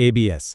ABS۔